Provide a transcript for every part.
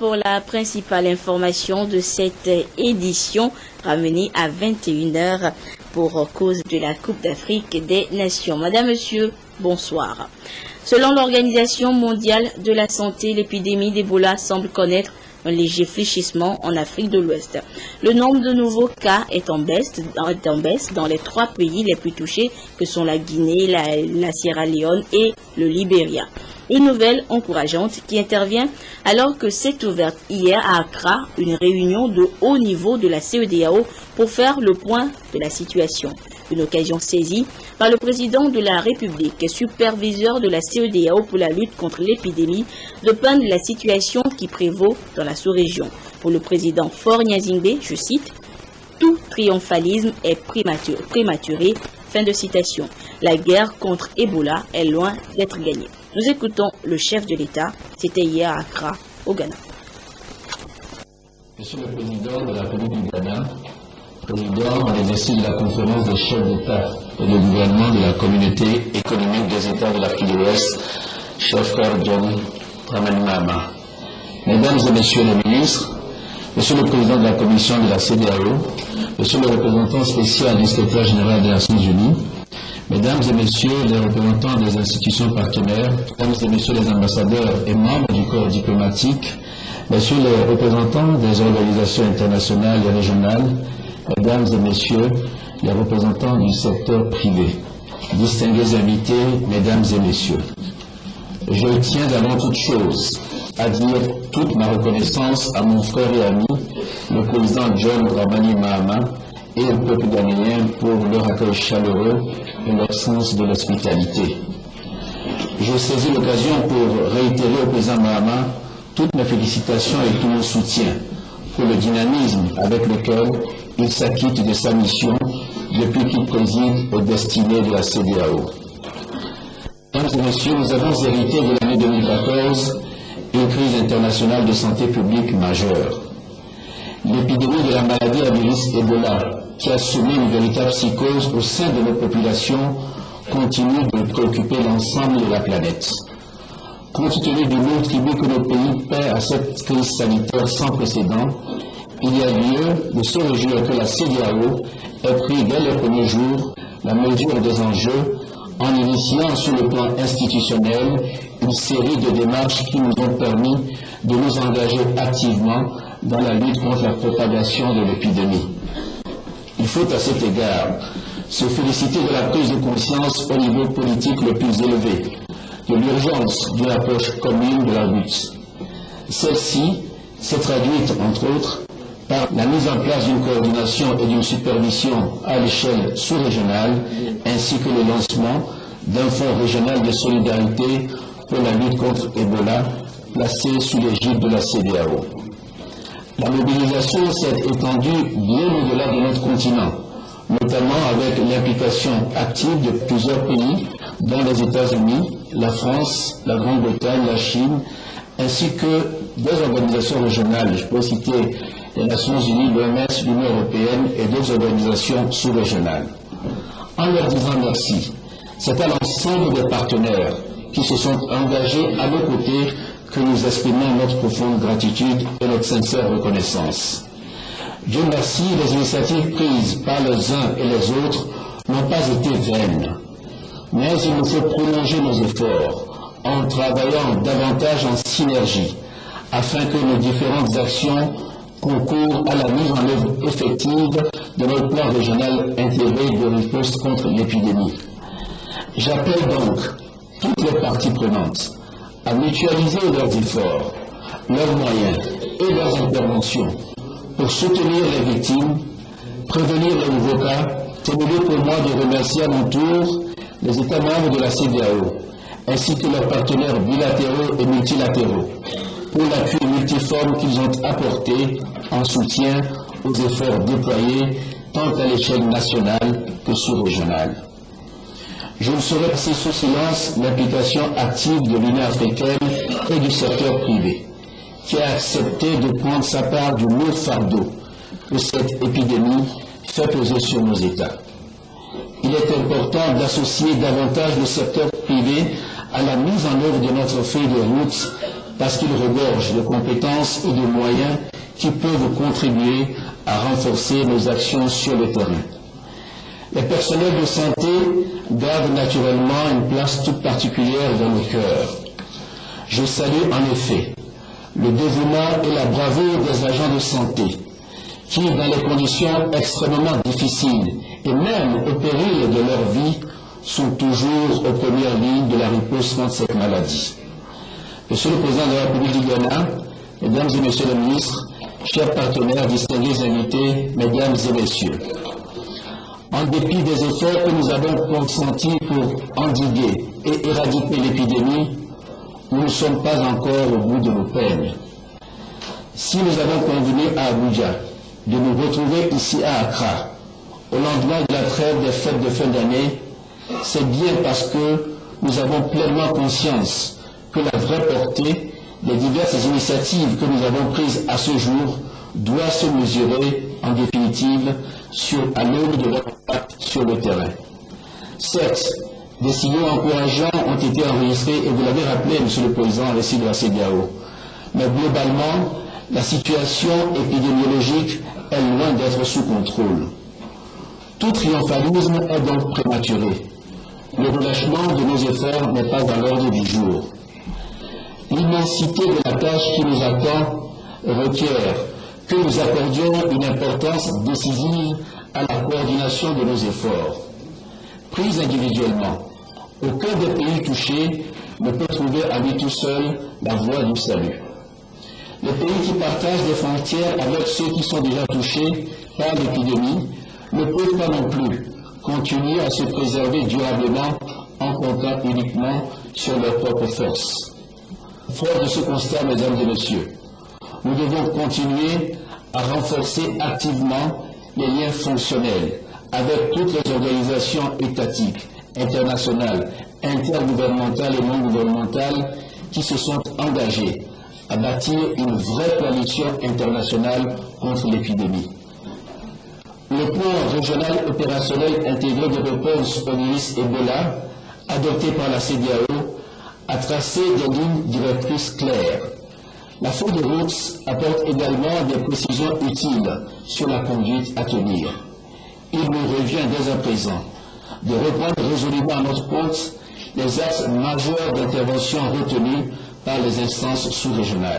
pour la principale information de cette édition, ramenée à 21h pour cause de la Coupe d'Afrique des Nations. Madame, Monsieur, bonsoir. Selon l'Organisation mondiale de la santé, l'épidémie d'Ebola semble connaître un léger fléchissement en Afrique de l'Ouest. Le nombre de nouveaux cas est en baisse dans les 3 pays les plus touchés que sont la Guinée, la Sierra Leone et le Libéria. Une nouvelle encourageante qui intervient alors que s'est ouverte hier à Accra une réunion de haut niveau de la CEDEAO pour faire le point de la situation. Une occasion saisie par le président de la République et superviseur de la CEDEAO pour la lutte contre l'épidémie de peindre la situation qui prévaut dans la sous-région. Pour le président Faure Gnassingbé, je cite, « Tout triomphalisme est prématuré ». Fin de citation. La guerre contre Ebola est loin d'être gagnée. Nous écoutons le chef de l'État. C'était hier à Accra, au Ghana. Monsieur le Président de la République du Ghana, Président en exercice de la conférence des chefs d'État et de gouvernement de la communauté économique des États de l'Afrique de l'Ouest, cher frère John Dramani Mahama. Mesdames et Messieurs les ministres, Monsieur le Président de la Commission de la CEDEAO, Monsieur le représentant spécial du secrétaire général des Nations Unies, Mesdames et Messieurs les représentants des institutions partenaires, Mesdames et Messieurs les ambassadeurs et membres du corps diplomatique, Messieurs les représentants des organisations internationales et régionales, Mesdames et Messieurs les représentants du secteur privé, distingués invités, Mesdames et Messieurs, je tiens avant toute chose à dire toute ma reconnaissance à mon frère et ami, le président John Dramani Mahama, et au peuple ghanéen pour leur accueil chaleureux et leur sens de l'hospitalité. Je saisis l'occasion pour réitérer au président Mahama toutes mes félicitations et tout mon soutien pour le dynamisme avec lequel il s'acquitte de sa mission depuis qu'il préside aux destinées de la CEDEAO. Mesdames et Messieurs, nous avons hérité de l'année 2014 une crise internationale de santé publique majeure. L'épidémie de la maladie à virus Ebola, qui a semé une véritable psychose au sein de nos populations, continue de préoccuper l'ensemble de la planète. Compte tenu du lourd tribut que nos pays paient à cette crise sanitaire sans précédent, il y a lieu de se réjouir que la CEDEAO ait pris dès les premiers jours la mesure des enjeux en initiant sur le plan institutionnel une série de démarches qui nous ont permis de nous engager activement dans la lutte contre la propagation de l'épidémie. Il faut à cet égard se féliciter de la prise de conscience au niveau politique le plus élevé, de l'urgence d'une approche commune de la lutte. Celle-ci s'est traduite, entre autres, par la mise en place d'une coordination et d'une supervision à l'échelle sous-régionale, ainsi que le lancement d'un fonds régional de solidarité pour la lutte contre Ebola, placé sous l'égide de la CEDEAO. La mobilisation s'est étendue bien au-delà de notre continent, notamment avec l'implication active de plusieurs pays, dont les États-Unis, la France, la Grande-Bretagne, la Chine, ainsi que des organisations régionales. Je peux citer les Nations Unies, l'OMS, l'Union européenne et d'autres organisations sous-régionales. En leur disant merci, c'est à l'ensemble des partenaires qui se sont engagés à nos côtés que nous exprimons notre profonde gratitude et notre sincère reconnaissance. Dieu merci, les initiatives prises par les uns et les autres n'ont pas été vaines, mais il nous faut prolonger nos efforts en travaillant davantage en synergie afin que nos différentes actions concourent à la mise en œuvre effective de notre plan régional intégré de riposte contre l'épidémie. J'appelle donc toutes les parties prenantes à mutualiser leurs efforts, leurs moyens et leurs interventions pour soutenir les victimes, prévenir les nouveaux cas. C'est le lieu pour moi de remercier à mon tour les États membres de la CEDEAO, ainsi que leurs partenaires bilatéraux et multilatéraux, pour l'appui multiforme qu'ils ont apporté en soutien aux efforts déployés tant à l'échelle nationale que sous-régionale. Je ne saurais passer sous silence l'implication active de l'Union africaine et du secteur privé, qui a accepté de prendre sa part du lourd fardeau que cette épidémie fait peser sur nos États. Il est important d'associer davantage le secteur privé à la mise en œuvre de notre feuille de route parce qu'il regorge de compétences et de moyens qui peuvent contribuer à renforcer nos actions sur le terrain. Les personnels de santé gardent naturellement une place toute particulière dans nos cœurs. Je salue en effet le dévouement et la bravoure des agents de santé qui, dans les conditions extrêmement difficiles et même au péril de leur vie, sont toujours aux premières lignes de la riposte contre cette maladie. Monsieur le Président de la République du Ghana, Mesdames et Messieurs les ministres, chers partenaires, distingués invités, Mesdames et Messieurs, en dépit des efforts que nous avons consentis pour endiguer et éradiquer l'épidémie, nous ne sommes pas encore au bout de nos peines. Si nous avons convenu à Abuja de nous retrouver ici à Accra, au lendemain de la trêve des fêtes de fin d'année, c'est bien parce que nous avons pleinement conscience que la vraie portée des diverses initiatives que nous avons prises à ce jour doit se mesurer en définitive à l'aune de leur impact sur le terrain. Certes, des signaux encourageants ont été enregistrés, et vous l'avez rappelé, Monsieur le Président, à l'essai de la CEDEAO. Mais globalement, la situation épidémiologique est loin d'être sous contrôle. Tout triomphalisme est donc prématuré. Le relâchement de nos efforts n'est pas à l'ordre du jour. L'immensité de la tâche qui nous attend requiert que nous accordions une importance décisive à la coordination de nos efforts. Pris individuellement, aucun des pays touchés ne peut trouver à lui tout seul la voie du salut. Les pays qui partagent des frontières avec ceux qui sont déjà touchés par l'épidémie ne peuvent pas non plus continuer à se préserver durablement en comptant uniquement sur leurs propres forces. Fort de ce constat, Mesdames et Messieurs, nous devons continuer à renforcer activement les liens fonctionnels avec toutes les organisations étatiques, internationales, intergouvernementales et non gouvernementales qui se sont engagées à bâtir une vraie coalition internationale contre l'épidémie. Le plan régional opérationnel intégré de réponse au virus Ebola, adopté par la CEDEAO, a tracé des lignes directrices claires. La feuille de route apporte également des précisions utiles sur la conduite à tenir. Il nous revient dès à présent de reprendre résolument à notre compte les axes majeurs d'intervention retenus par les instances sous-régionales.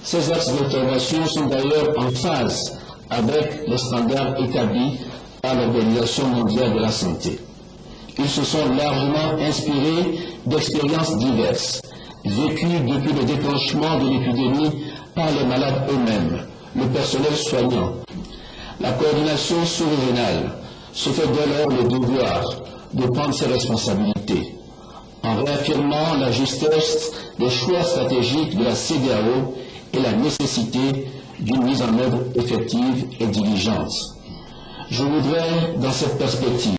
Ces axes d'intervention sont d'ailleurs en phase avec les standards établis par l'Organisation mondiale de la santé. Ils se sont largement inspirés d'expériences diverses, vécues depuis le déclenchement de l'épidémie par les malades eux-mêmes, le personnel soignant. La coordination sous-régionale se fait dès lors le devoir de prendre ses responsabilités, en réaffirmant la justesse des choix stratégiques de la CEDEAO et la nécessité d'une mise en œuvre effective et diligente. Je voudrais, dans cette perspective,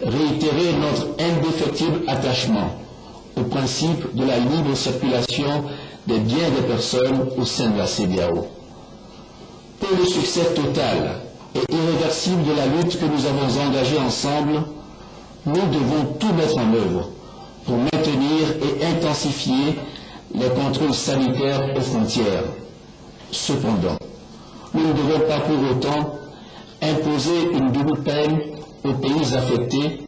réitérer notre indéfectible attachement au principe de la libre circulation des biens des personnes au sein de la CEDEAO. Pour le succès total et irréversible de la lutte que nous avons engagée ensemble, nous devons tout mettre en œuvre pour maintenir et intensifier les contrôles sanitaires aux frontières. Cependant, nous ne devons pas pour autant imposer une double peine aux pays affectés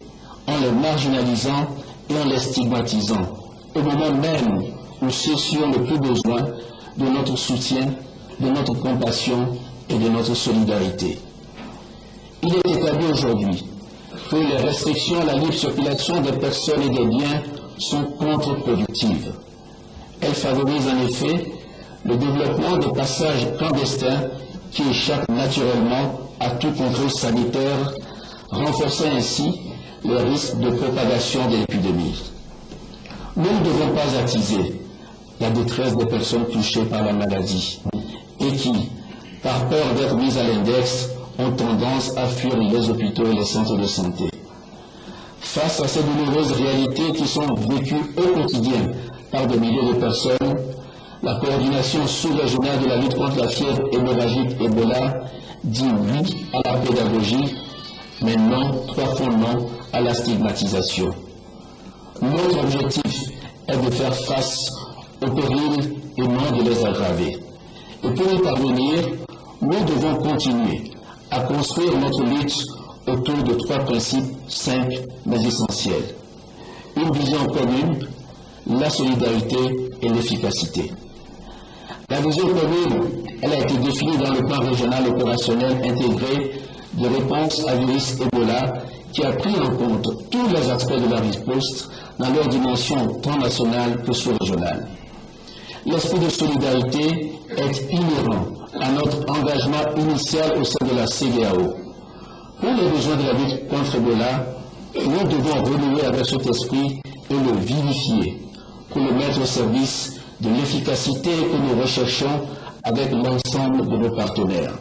en les marginalisant et en les stigmatisant, au moment même où ceux-ci ont le plus besoin de notre soutien, de notre compassion et de notre solidarité. Il est établi aujourd'hui que les restrictions à la libre circulation des personnes et des biens sont contre-productives. Elles favorisent en effet le développement de passages clandestins qui échappent naturellement à tout contrôle sanitaire, renforçant ainsi les risques de propagation de l'épidémie. Nous ne devons pas attiser la détresse des personnes touchées par la maladie et qui, par peur d'être mises à l'index, ont tendance à fuir les hôpitaux et les centres de santé. Face à ces douloureuses réalités qui sont vécues au quotidien par des milliers de personnes, la coordination sous-régionale de la lutte contre la fièvre hémorragique Ebola dit oui à la pédagogie, mais non, trois fois non à la stigmatisation. Notre objectif est de faire face au péril et non de les aggraver. Et pour y parvenir, nous devons continuer à construire notre lutte autour de 3 principes simples mais essentiels. Une vision commune, la solidarité et l'efficacité. La vision commune, elle a été définie dans le plan régional opérationnel intégré de réponse à virus Ebola qui a pris en compte tous les aspects de la riposte dans leur dimension tant nationale que sous-régionale. L'esprit de solidarité est inhérent à notre engagement initial au sein de la CEDEAO. Pour les besoins de la lutte contre Ebola, nous devons renouer avec cet esprit et le vivifier pour le mettre au service de l'efficacité que nous recherchons avec l'ensemble de nos partenaires.